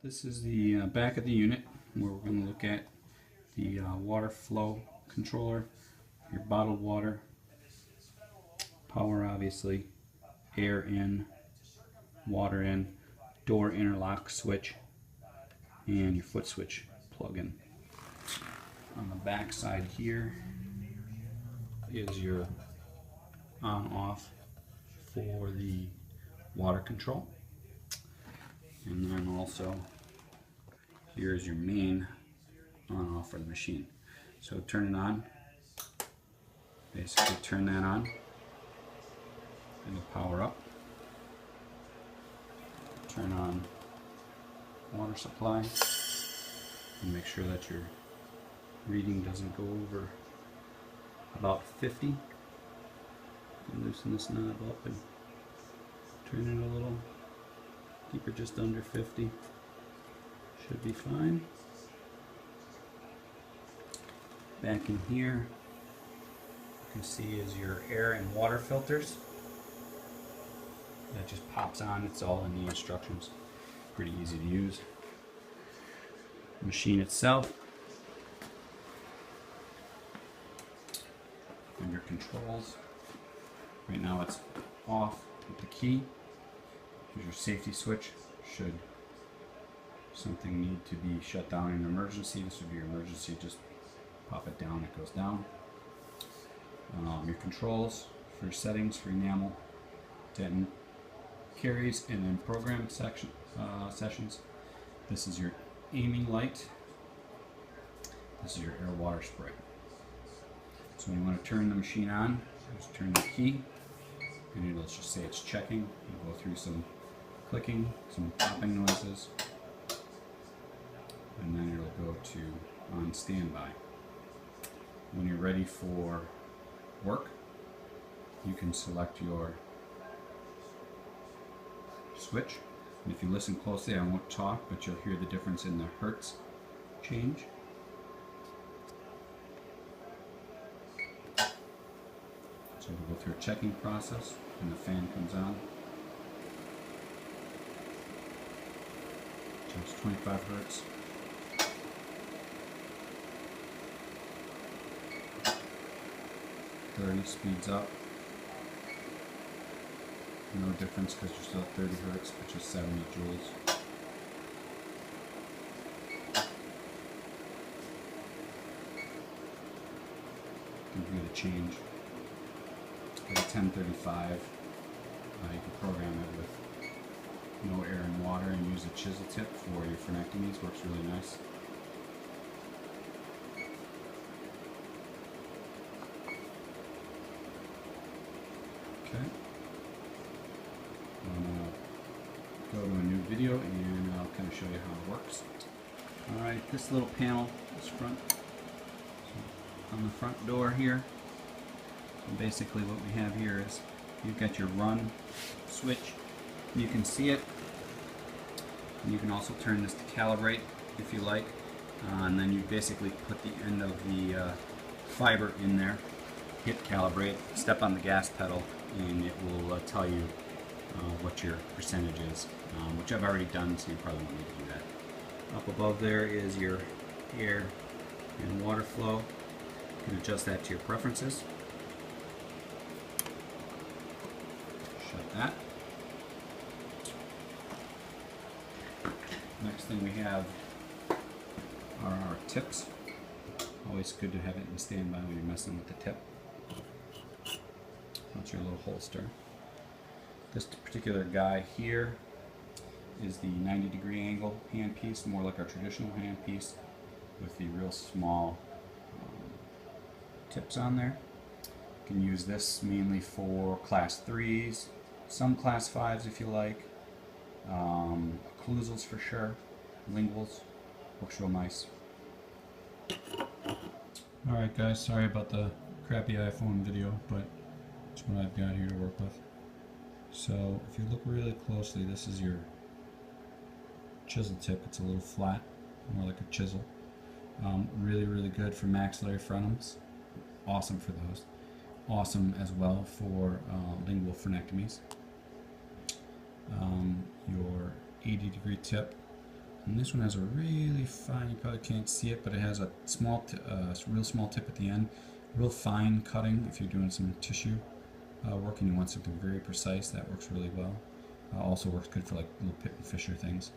This is the back of the unit where we're going to look at the water flow controller, your bottled water, power obviously, air in, water in, door interlock switch, and your foot switch plug-in. On the back side here is your on-off for the water control, and then also here's your main on-off for the machine. So turn it on, basically turn that on, and it'll power up. Turn on water supply and make sure that your reading doesn't go over about 50. And loosen this knob up and turn it a little. Keep it just under 50. Should be fine. Back in here, you can see is your air and water filters. That just pops on. It's all in the instructions. Pretty easy to use. The machine itself, and your controls. Right now it's off with the key. Here's your safety switch. Should something need to be shut down in an emergency, this would be your emergency. Just pop it down, it goes down. Your controls for your settings for enamel, deaden, carries, and then program sessions. This is your aiming light. This is your air water spray. So when you want to turn the machine on, just turn the key, and it'll just say it's checking. You'll go through some clicking, some popping noises, and then it'll go to on standby. When you're ready for work, you can select your switch. And if you listen closely, I won't talk, but you'll hear the difference in the hertz change. So we'll go through a checking process, and the fan comes on. So it's 25 hertz. Speeds up. No difference because you're still at 30 hertz, which is 70 joules. You can view the change. At 1035, you can program it with no air and water and use a chisel tip for your frenectomies. Works really nice. Okay. I'm going to go to a new video and I'll kind of show you how it works. Alright, this little panel, this front, on the front door here. And basically what we have here is you've got your run switch. You can see it. And you can also turn this to calibrate if you like. And then you basically put the end of the fiber in there, hit calibrate, step on the gas pedal, and it will tell you what your percentage is, which I've already done, so you probably won't need to do that. Up above there is your air and water flow. You can adjust that to your preferences. Shut that. Next thing we have are our tips. Always good to have it in standby when you're messing with the tip. That's your little holster. This particular guy here is the 90-degree angle handpiece, more like our traditional handpiece with the real small tips on there. You can use this mainly for class 3s, some class 5s if you like, occlusals for sure, linguals, works real nice. Alright guys, sorry about the crappy iPhone video, but that's what I've got here to work with. So if you look really closely, this is your chisel tip. It's a little flat, more like a chisel. Really good for maxillary frontums. Awesome for those. Awesome as well for lingual frenectomies. Your 80-degree tip And this one has a really fine, you probably can't see it, but it has a small, real small tip at the end. Real fine cutting if you're doing some tissue work and you want something very precise. That works really well. Also works good for like little pit and fisher things.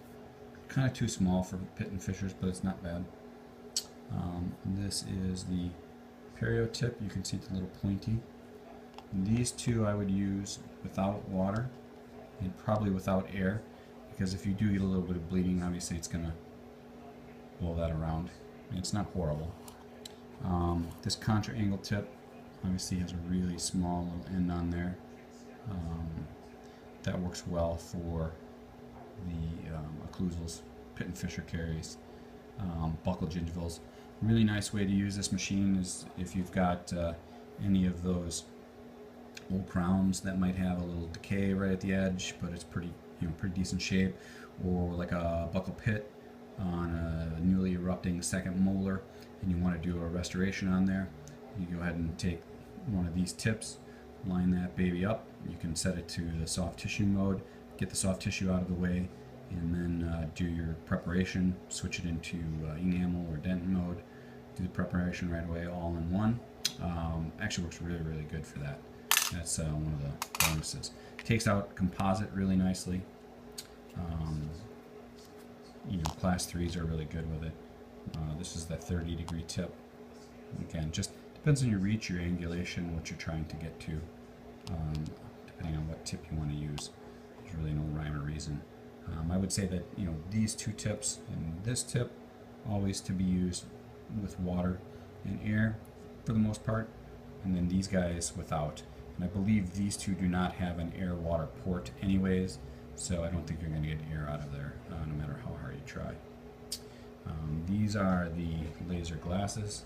Kind of too small for pit and fishers, but it's not bad. This is the perio tip. You can see it's a little pointy. And these two I would use without water and probably without air, because if you do get a little bit of bleeding, obviously it's going to blow that around. And it's not horrible. This contra angle tip obviously has a really small little end on there. That works well for the occlusals, pit and fisher caries, buccal gingivals. Really nice way to use this machine is if you've got any of those old crowns that might have a little decay right at the edge, but it's pretty, pretty decent shape, or like a buccal pit on a newly erupting second molar, and you want to do a restoration on there. You go ahead and take one of these tips, line that baby up. You can set it to the soft tissue mode, get the soft tissue out of the way, and then do your preparation. Switch it into enamel or dentin mode. Do the preparation right away, all in one. Actually works really, really good for that. That's one of the bonuses. Takes out composite really nicely. Class 3s are really good with it. This is the 30-degree tip. Again, just depends on your reach, your angulation, what you're trying to get to, depending on what tip you want to use. There's really no rhyme or reason. I would say that these two tips and this tip always to be used with water and air for the most part, and then these guys without. And I believe these two do not have an air-water port anyways, so I don't think you're going to get air out of there no matter how hard you try. These are the laser glasses.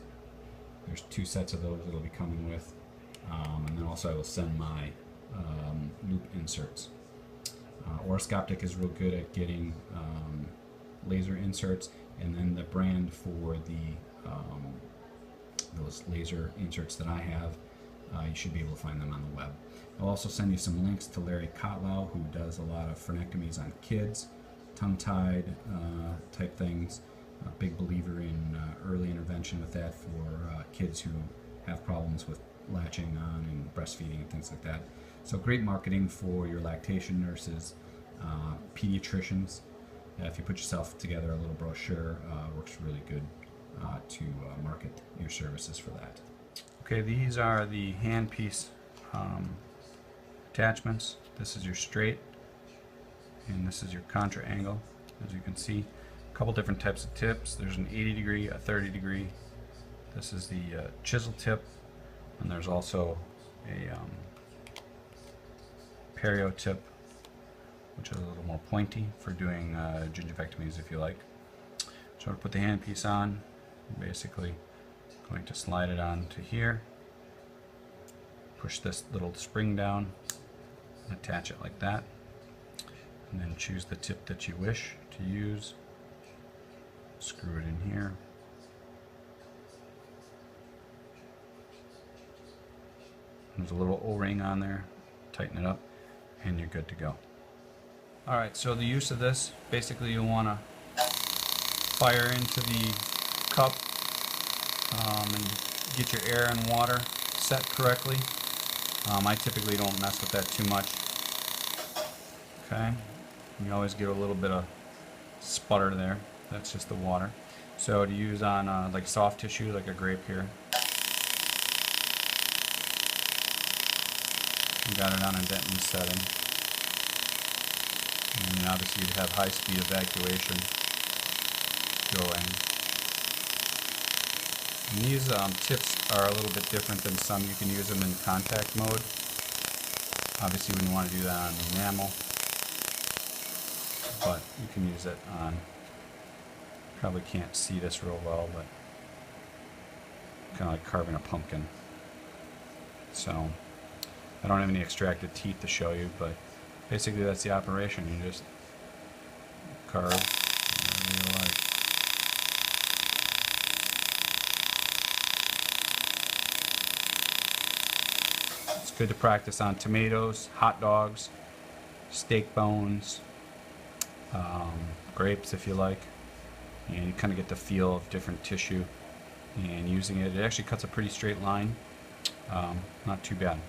There's 2 sets of those that'll be coming with, and then also I will send my loop inserts. Oroscoptic is real good at getting laser inserts, and then the brand for those laser inserts that I have, you should be able to find them on the web. I'll also send you some links to Larry Kotlow, who does a lot of frenectomies on kids, tongue-tied type things. A big believer in early intervention with that for kids who have problems with latching on and breastfeeding and things like that. So great marketing for your lactation nurses, pediatricians. If you put yourself together a little brochure, works really good to market your services for that. Okay, these are the handpiece attachments. This is your straight, and this is your contra angle. As you can see, a couple different types of tips. There's an 80-degree, a 30-degree. This is the chisel tip, and there's also a perio tip, which is a little more pointy for doing gingivectomies if you like. So to put the handpiece on, I'm basically going to slide it on to here, push this little spring down, attach it like that, and then choose the tip that you wish to use, screw it in here, there's a little O-ring on there, tighten it up, and you're good to go. Alright, so the use of this, basically you want to fire into the cup and get your air and water set correctly. I typically don't mess with that too much. Okay, you always get a little bit of sputter there. That's just the water. So to use on like soft tissue, like a grape here, you got it on a dentin setting, and then obviously you'd have high-speed evacuation going. And these tips are a little bit different than some. You can use them in contact mode. Obviously we want to do that on enamel, but you can use it on, probably can't see this real well, but kind of like carving a pumpkin. So I don't have any extracted teeth to show you, but basically that's the operation. You just carve whatever you like. It's good to practice on tomatoes, hot dogs, steak bones, grapes if you like, and you kind of get the feel of different tissue. And using it, it actually cuts a pretty straight line. Not too bad.